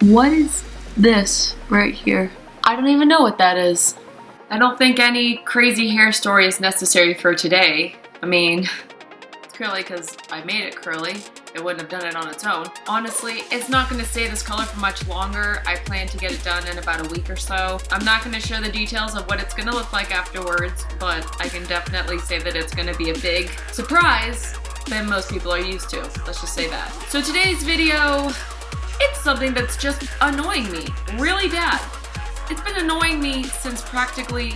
What is this right here? I don't even know what that is. I don't think any crazy hair story is necessary for today. I mean, it's curly because I made it curly. It wouldn't have done it on its own. Honestly, it's not going to stay this color for much longer. I plan to get it done in about a week or so. I'm not going to share the details of what it's going to look like afterwards, but I can definitely say that it's going to be a big surprise than most people are used to. Let's just say that. So today's video, it's something that's just annoying me really bad. It's been annoying me since practically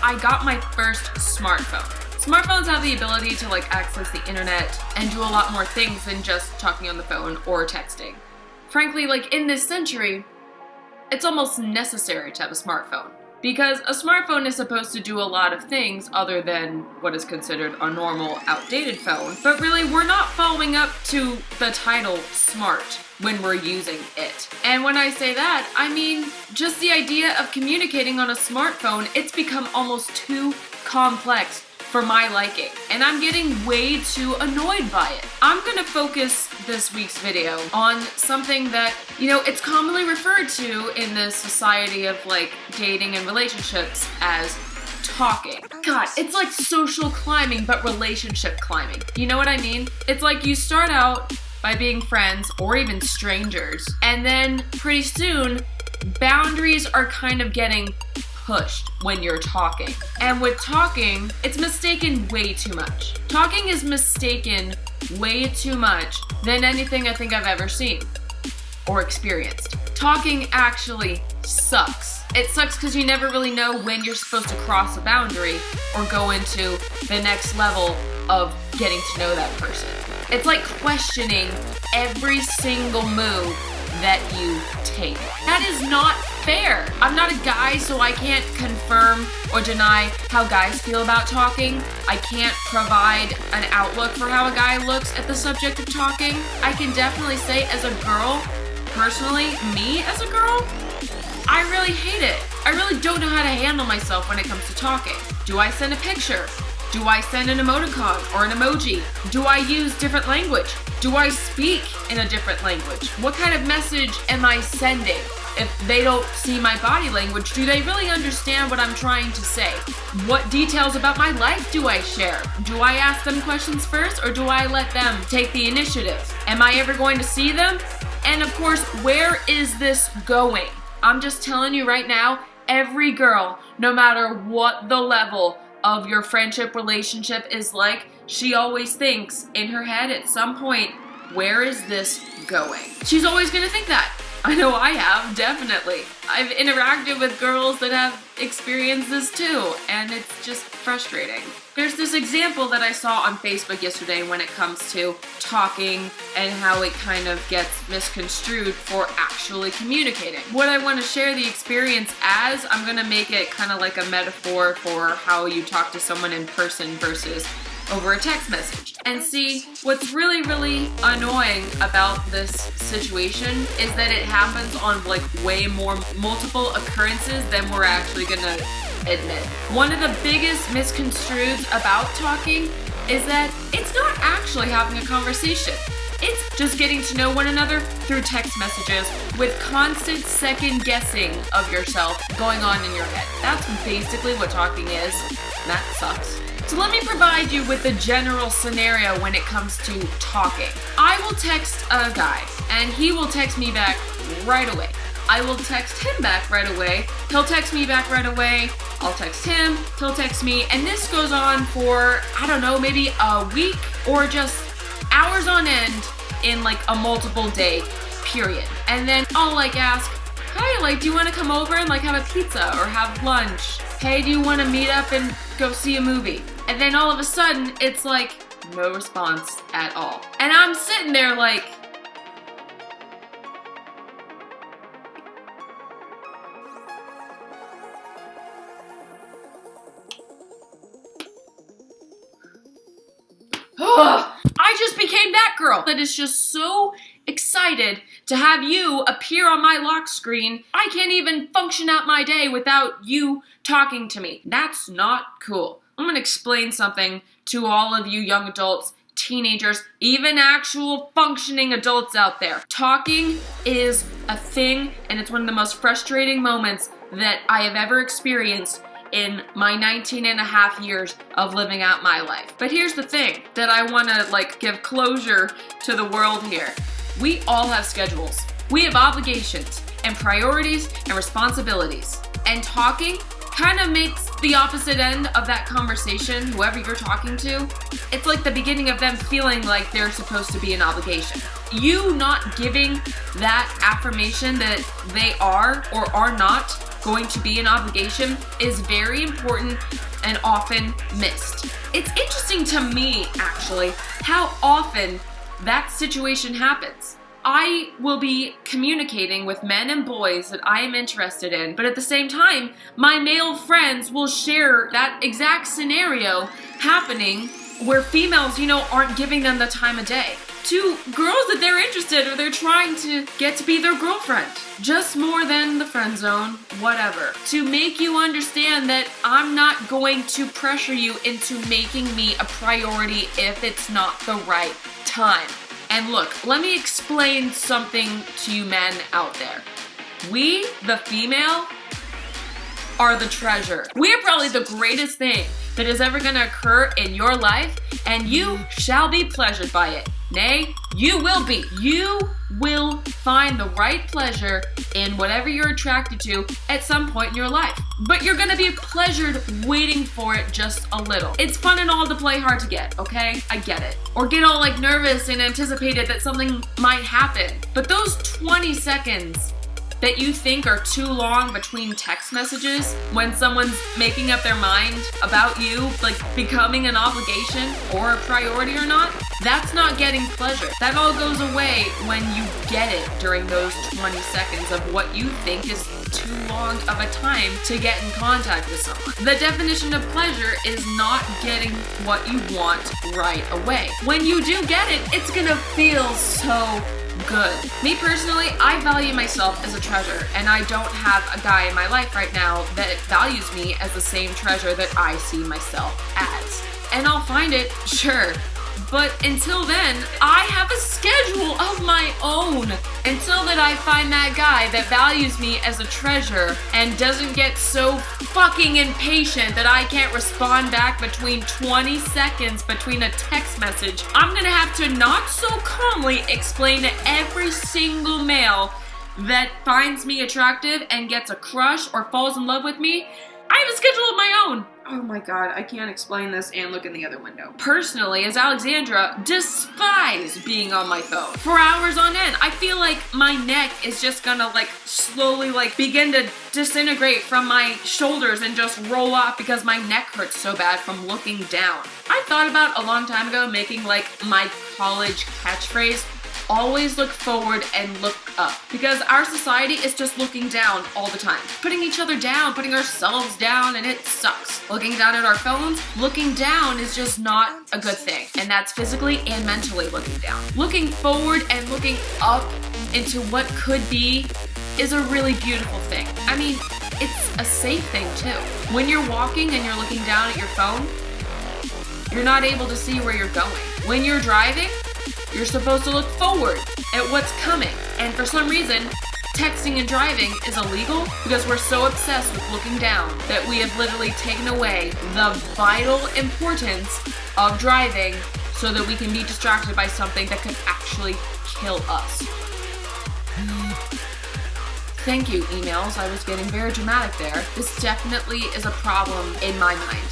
I got my first smartphone. Smartphones have the ability to access the internet and do a lot more things than just talking on the phone or texting. Frankly, in this century, it's almost necessary to have a smartphone. Because a smartphone is supposed to do a lot of things other than what is considered a normal, outdated phone. But really, we're not following up to the title smart when we're using it. And when I say that, I mean just the idea of communicating on a smartphone, it's become almost too complex for my liking, and I'm getting way too annoyed by it. I'm gonna focus this week's video on something that, it's commonly referred to in the society of dating and relationships as talking. God, it's like social climbing, but relationship climbing. You know what I mean? It's like you start out by being friends or even strangers, and then pretty soon, boundaries are kind of getting pushed when you're talking. And with talking, it's mistaken way too much. Talking is mistaken way too much than anything I think I've ever seen or experienced. Talking actually sucks. It sucks because you never really know when you're supposed to cross a boundary or go into the next level of getting to know that person. It's like questioning every single move that you take. That is not fair. I'm not a guy, so I can't confirm or deny how guys feel about talking. I can't provide an outlook for how a guy looks at the subject of talking. I can definitely say as a girl, personally, me as a girl, I really hate it. I really don't know how to handle myself when it comes to talking. Do I send a picture? Do I send an emoticon or an emoji? Do I use different language? Do I speak in a different language? What kind of message am I sending? If they don't see my body language, do they really understand what I'm trying to say? What details about my life do I share? Do I ask them questions first, or do I let them take the initiative? Am I ever going to see them? And of course, where is this going? I'm just telling you right now, every girl, no matter what the level of your friendship relationship is like, she always thinks in her head at some point, where is this going? She's always gonna think that. I know I have, definitely. I've interacted with girls that have experienced this too, and it's just frustrating. There's this example that I saw on Facebook yesterday when it comes to talking and how it kind of gets misconstrued for actually communicating. What I want to share the experience as, I'm going to make it kind of like a metaphor for how you talk to someone in person versus over a text message. And see, what's really, really annoying about this situation is that it happens on way more multiple occurrences than we're actually gonna admit. One of the biggest misconstrueds about talking is that it's not actually having a conversation. It's just getting to know one another through text messages with constant second guessing of yourself going on in your head. That's basically what talking is, and that sucks. So let me provide you with the general scenario when it comes to talking. I will text a guy, and he will text me back right away. I will text him back right away. He'll text me back right away. I'll text him, he'll text me, and this goes on for, I don't know, maybe a week or just hours on end in a multiple day period. And then I'll ask, hey, do you want to come over and have a pizza or have lunch? Hey, do you want to meet up and go see a movie? And then all of a sudden, it's no response at all. And I'm sitting there I just became that girl that is just so excited to have you appear on my lock screen. I can't even function out my day without you talking to me. That's not cool. I'm gonna explain something to all of you young adults teenagers, even actual functioning adults out there. Talking is a thing, and it's one of the most frustrating moments that I have ever experienced in my 19 and a half years of living out my life. But here's the thing that I want to give closure to the world here. We all have schedules. We have obligations and priorities and responsibilities. And talking kind of makes the opposite end of that conversation, whoever you're talking to. It's like the beginning of them feeling like they're supposed to be an obligation. You not giving that affirmation that they are or are not going to be an obligation is very important and often missed. It's interesting to me, actually, how often that situation happens. I will be communicating with men and boys that I am interested in, but at the same time, my male friends will share that exact scenario happening where females, aren't giving them the time of day to girls that they're interested or they're trying to get to be their girlfriend. Just more than the friend zone, whatever. To make you understand that I'm not going to pressure you into making me a priority if it's not the right time. And look, let me explain something to you men out there. We, the female, are the treasure. We are probably the greatest thing that is ever gonna occur in your life, and you shall be pleasured by it. Nay, you will be. You will find the right pleasure in whatever you're attracted to at some point in your life. But you're gonna be pleasured waiting for it just a little. It's fun and all to play hard to get, okay? I get it. Or get all nervous and anticipated that something might happen. But those 20 seconds that you think are too long between text messages when someone's making up their mind about you, becoming an obligation or a priority or not, that's not getting pleasure. That all goes away when you get it during those 20 seconds of what you think is too long of a time to get in contact with someone. The definition of pleasure is not getting what you want right away. When you do get it, it's gonna feel so good. Me personally, I value myself as a treasure, and I don't have a guy in my life right now that values me as the same treasure that I see myself as. And I'll find it, sure. But until then, I have a schedule of my own. Until that I find that guy that values me as a treasure and doesn't get so fucking impatient that I can't respond back between 20 seconds between a text message, I'm gonna have to not so calmly explain to every single male that finds me attractive and gets a crush or falls in love with me, I have a schedule of my own. Oh my god, I can't explain this and look in the other window. Personally, as Alexandra, despise being on my phone for hours on end. I feel like my neck is just gonna slowly begin to disintegrate from my shoulders and just roll off because my neck hurts so bad from looking down. I thought about a long time ago making my college catchphrase, always look forward and look up. Because our society is just looking down all the time. Putting each other down, putting ourselves down, and it sucks. Looking down at our phones, looking down is just not a good thing. And that's physically and mentally looking down. Looking forward and looking up into what could be is a really beautiful thing. I mean, it's a safe thing too. When you're walking and you're looking down at your phone, you're not able to see where you're going. When you're driving, you're supposed to look forward at what's coming. And for some reason, texting and driving is illegal because we're so obsessed with looking down that we have literally taken away the vital importance of driving so that we can be distracted by something that could actually kill us. Thank you, emails. I was getting very dramatic there. This definitely is a problem in my mind.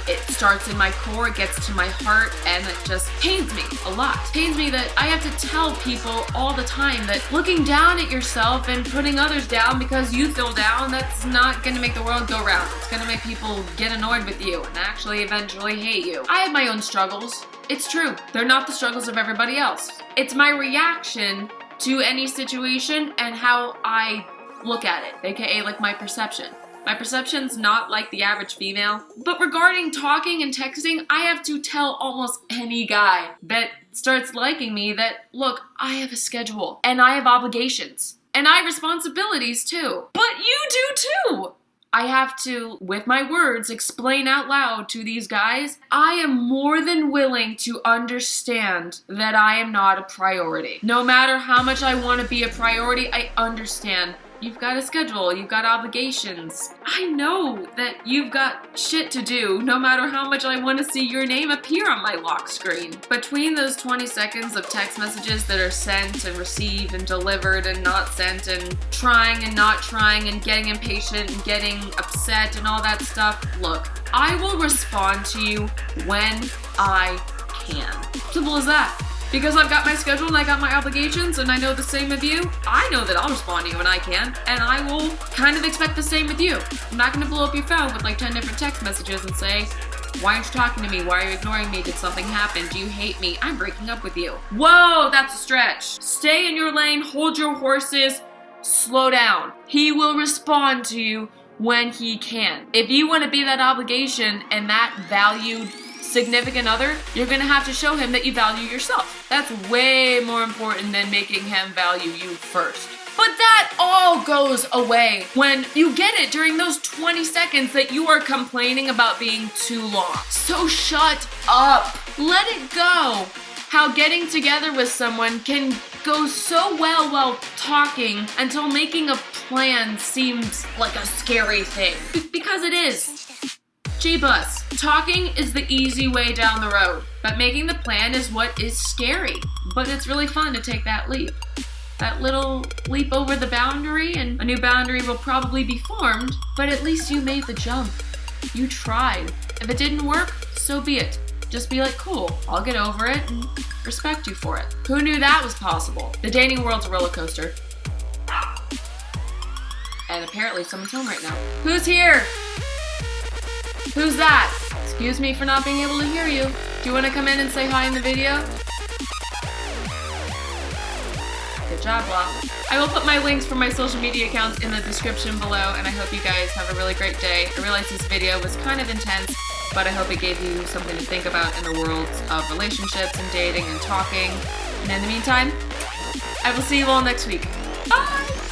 It starts in my core, it gets to my heart, and it just pains me a lot. It pains me that I have to tell people all the time that looking down at yourself and putting others down because you feel down, that's not gonna make the world go round. It's gonna make people get annoyed with you and actually eventually hate you. I have my own struggles. It's true. They're not the struggles of everybody else. It's my reaction to any situation and how I look at it, aka my perception. My perception's not like the average female. But regarding talking and texting, I have to tell almost any guy that starts liking me that, look, I have a schedule and I have obligations and I have responsibilities too. But you do too. I have to, with my words, explain out loud to these guys, I am more than willing to understand that I am not a priority. No matter how much I want to be a priority, I understand. You've got a schedule, you've got obligations. I know that you've got shit to do, no matter how much I want to see your name appear on my lock screen. Between those 20 seconds of text messages that are sent and received and delivered and not sent and trying and not trying and getting impatient and getting upset and all that stuff, look, I will respond to you when I can. Simple as that. Because I've got my schedule and I got my obligations and I know the same of you, I know that I'll respond to you when I can, and I will kind of expect the same with you. I'm not gonna blow up your phone with like 10 different text messages and say, why aren't you talking to me? Why are you ignoring me? Did something happen? Do you hate me? I'm breaking up with you. Whoa, that's a stretch. Stay in your lane, hold your horses, slow down. He will respond to you when he can. If you want to be that obligation and that valued significant other, you're gonna have to show him that you value yourself. That's way more important than making him value you first. But that all goes away when you get it during those 20 seconds that you are complaining about being too long. So shut up. Let it go. How getting together with someone can go so well while talking until making a plan seems like a scary thing. Because it is. G-Bus. Talking is the easy way down the road, but making the plan is what is scary. But it's really fun to take that leap. That little leap over the boundary, and a new boundary will probably be formed, but at least you made the jump. You tried. If it didn't work, so be it. Just be like, cool, I'll get over it and respect you for it. Who knew that was possible? The dating world's a roller coaster. And apparently someone's home right now. Who's here? Who's that? Excuse me for not being able to hear you. Do you want to come in and say hi in the video? Good job, Law. I will put my links for my social media accounts in the description below, and I hope you guys have a really great day. I realize this video was kind of intense, but I hope it gave you something to think about in the worlds of relationships and dating and talking. And in the meantime, I will see you all next week. Bye!